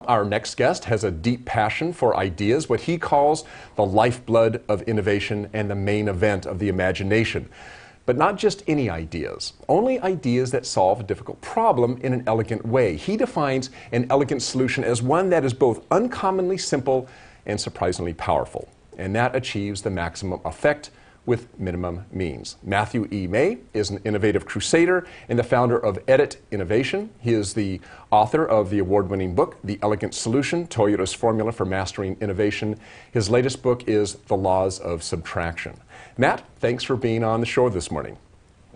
Our next guest has a deep passion for ideas, what he calls the lifeblood of innovation and the main event of the imagination. But not just any ideas, only ideas that solve a difficult problem in an elegant way. He defines an elegant solution as one that is both uncommonly simple and surprisingly powerful, and that achieves the maximum effect with minimum means. Matthew E. May is an innovative crusader and the founder of Edit Innovation. He is the author of the award-winning book, The Elegant Solution, Toyota's Formula for Mastering Innovation. His latest book is The Laws of Subtraction. Matt, thanks for being on the show this morning.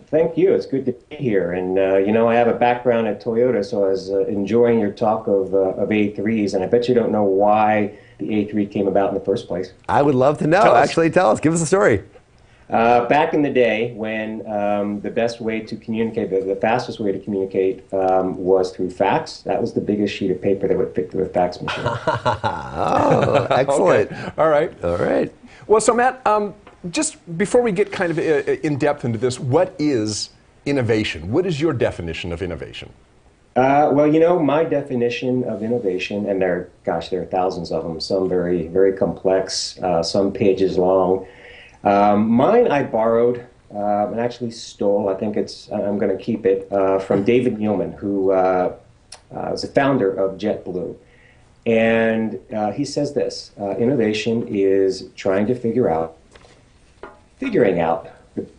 Thank you. It's good to be here. And, you know, I have a background at Toyota, so I was enjoying your talk of A3s, and I bet you don't know why the A3 came about in the first place. I would love to know. Actually, tell us. Give us a story. Back in the day when the best way to communicate, the fastest way to communicate was through fax. That was the biggest sheet of paper that would fit through a fax machine. Oh, excellent. Okay. All right. All right. Well, so Matt, just before we get kind of in depth into this, what is innovation? What is your definition of innovation? Well, you know, my definition of innovation, and there are thousands of them, some very, very complex, some pages long. Mine I borrowed and actually stole, I'm going to keep it, from David Neilman, who was the founder of JetBlue. And he says this, innovation is figuring out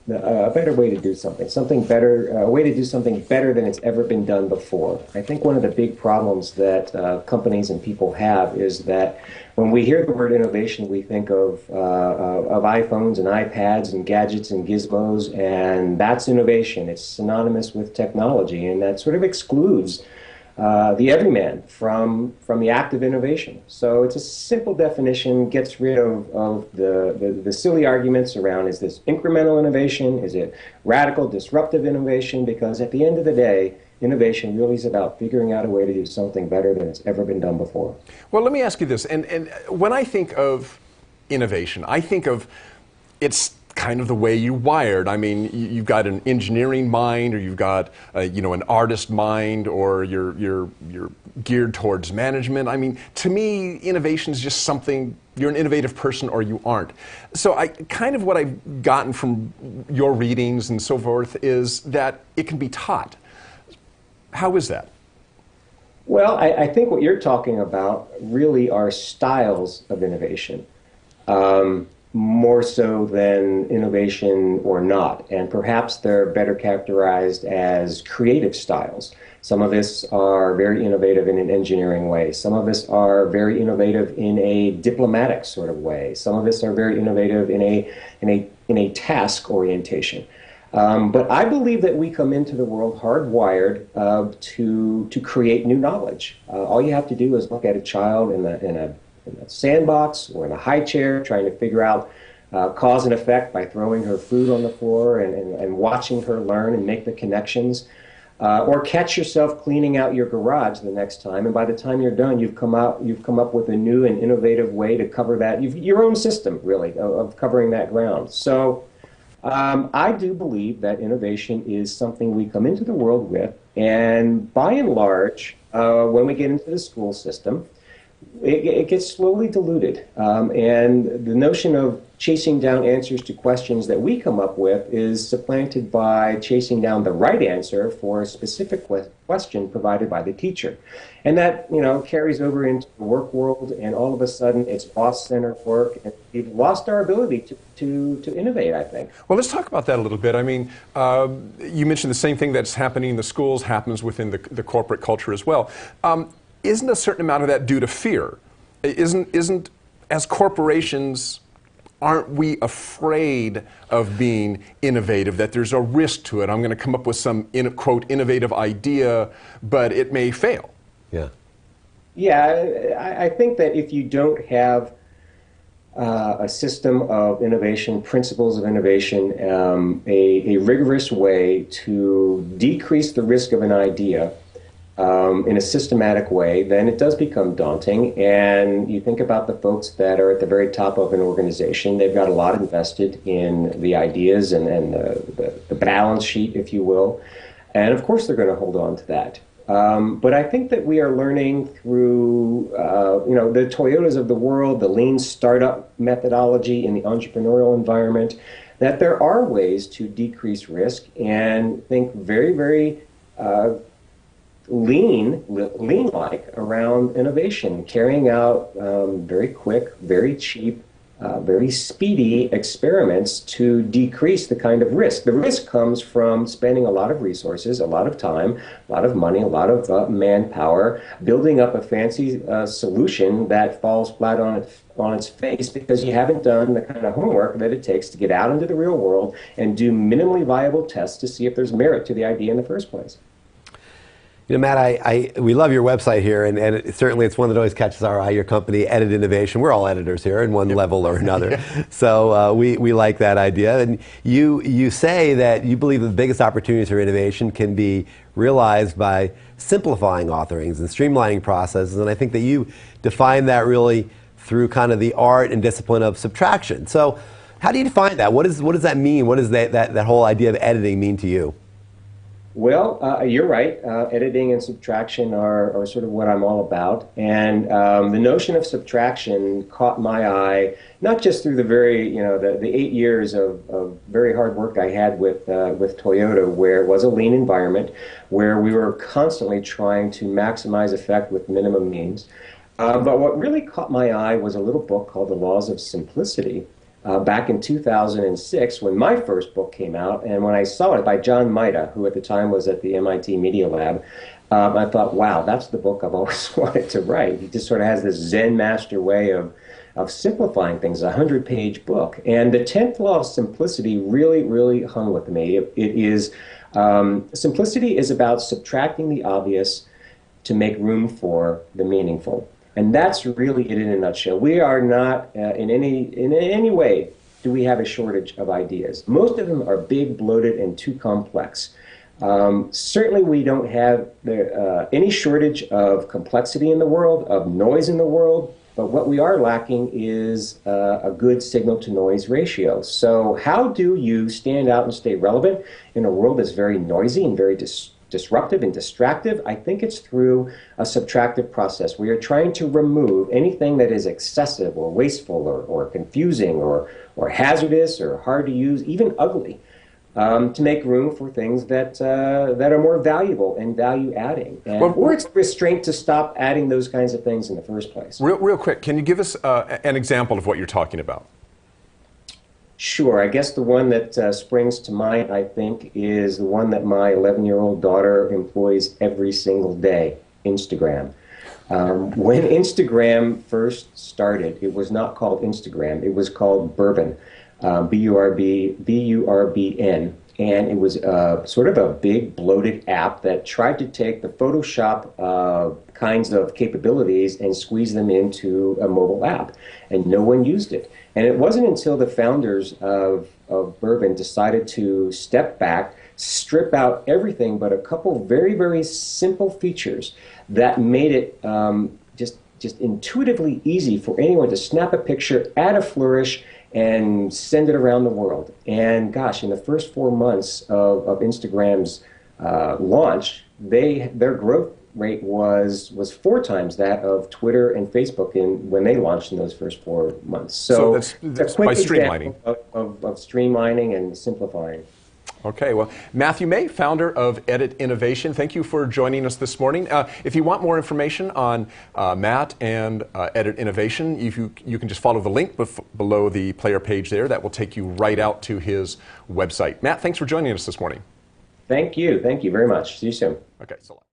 a better way to do something better, a way to do something better than it's ever been done before. I think one of the big problems that companies and people have is that when we hear the word innovation, we think of iPhones and iPads and gadgets and gizmos, and that's innovation. It's synonymous with technology, and that sort of excludes the everyman from the act of innovation. So it's a simple definition, gets rid of the silly arguments around, is this incremental innovation, is it radical, disruptive innovation, because at the end of the day, innovation really is about figuring out a way to do something better than it's ever been done before. Well, let me ask you this, and when I think of innovation, I think of it's kind of the way you wired. I mean, you've got an engineering mind, or you've got an artist mind, or you're geared towards management. I mean, to me, innovation is just something. You're an innovative person, or you aren't. So, what I've gotten from your readings and so forth is that it can be taught. How is that? Well, I think what you're talking about really are styles of innovation. More so than innovation or not. And perhaps they're better characterized as creative styles. Some of us are very innovative in an engineering way. Some of us are very innovative in a diplomatic sort of way. Some of us are very innovative in a task orientation. But I believe that we come into the world hardwired to create new knowledge. All you have to do is look at a child in a sandbox or in a high chair trying to figure out cause and effect by throwing her food on the floor and watching her learn and make the connections. Or catch yourself cleaning out your garage the next time, and by the time you're done, you've come up with a new and innovative way to cover that, your own system, really, of covering that ground. So I do believe that innovation is something we come into the world with, and by and large, when we get into the school system, it gets slowly diluted. And the notion of chasing down answers to questions that we come up with is supplanted by chasing down the right answer for a specific question provided by the teacher. And that, carries over into the work world, and all of a sudden it's boss-centered work, and we've lost our ability to innovate, I think. Well, let's talk about that a little bit. I mean, you mentioned the same thing that's happening in the schools happens within the corporate culture as well. Isn't a certain amount of that due to fear? Isn't as corporations, aren't we afraid of being innovative, that there's a risk to it? I'm going to come up with some, quote, innovative idea, but it may fail. Yeah. Yeah, I think that if you don't have a system of innovation, principles of innovation, a rigorous way to decrease the risk of an idea, in a systematic way, then it does become daunting. And you think about the folks that are at the very top of an organization. They've got a lot invested in the ideas and the balance sheet, if you will. And of course they're going to hold on to that. But I think that we are learning through, the Toyotas of the world, the lean startup methodology in the entrepreneurial environment, that there are ways to decrease risk and think very, very lean-like around innovation, carrying out very quick, very cheap, very speedy experiments to decrease the kind of risk. The risk comes from spending a lot of resources, a lot of time, a lot of money, a lot of manpower, building up a fancy solution that falls flat on its face because you haven't done the kind of homework that it takes to get out into the real world and do minimally viable tests to see if there's merit to the idea in the first place. You know, Matt, we love your website here, and certainly it's one that always catches our eye, your company, Edit Innovation. We're all editors here in one level or another. Yeah. So we like that idea. And you say that you believe the biggest opportunities for innovation can be realized by simplifying authoring and streamlining processes. And I think that you define that really through kind of the art and discipline of subtraction. So how do you define that? What does that mean? What does that whole idea of editing mean to you? Well, you're right. Editing and subtraction are sort of what I'm all about. And the notion of subtraction caught my eye, not just through the 8 years of very hard work I had with Toyota, where it was a lean environment, where we were constantly trying to maximize effect with minimum means. But what really caught my eye was a little book called The Laws of Simplicity. Back in 2006, when my first book came out, and when I saw it by John Maida, who at the time was at the MIT Media Lab, I thought, wow, that's the book I've always wanted to write. He just sort of has this Zen master way of simplifying things, a 100-page book. And the 10th law of simplicity really, really hung with me. Simplicity is about subtracting the obvious to make room for the meaningful. And that's really it in a nutshell. We are not, in any way, do we have a shortage of ideas. Most of them are big, bloated, and too complex. Certainly we don't have any shortage of complexity in the world, of noise in the world, but what we are lacking is a good signal-to-noise ratio. So how do you stand out and stay relevant in a world that's very noisy and very disruptive and distractive? I think it's through a subtractive process. We are trying to remove anything that is excessive or wasteful or confusing or hazardous or hard to use, even ugly, to make room for things that are more valuable and value-adding. Or it's restraint to stop adding those kinds of things in the first place. Real quick, can you give us an example of what you're talking about? Sure. I guess the one that springs to mind, I think, is the one that my 11-year-old daughter employs every single day, Instagram. When Instagram first started, it was not called Instagram. It was called Bourbon, B-U-R-B-N. And it was sort of a big, bloated app that tried to take the Photoshop kinds of capabilities and squeeze them into a mobile app. And no one used it. And it wasn't until the founders of Bourbon decided to step back, strip out everything but a couple very, very simple features that made it just intuitively easy for anyone to snap a picture, add a flourish, and send it around the world. And gosh, in the first 4 months of Instagram's launch, their growth rate was 4 times that of Twitter and Facebook when they launched in those first 4 months. So that's by streamlining. Of streamlining and simplifying. Okay, well, Matthew May, founder of Edit Innovation, thank you for joining us this morning. If you want more information on Matt and Edit Innovation, you can just follow the link below the player page there. That will take you right out to his website. Matt, thanks for joining us this morning. Thank you very much. See you soon. Okay, so long.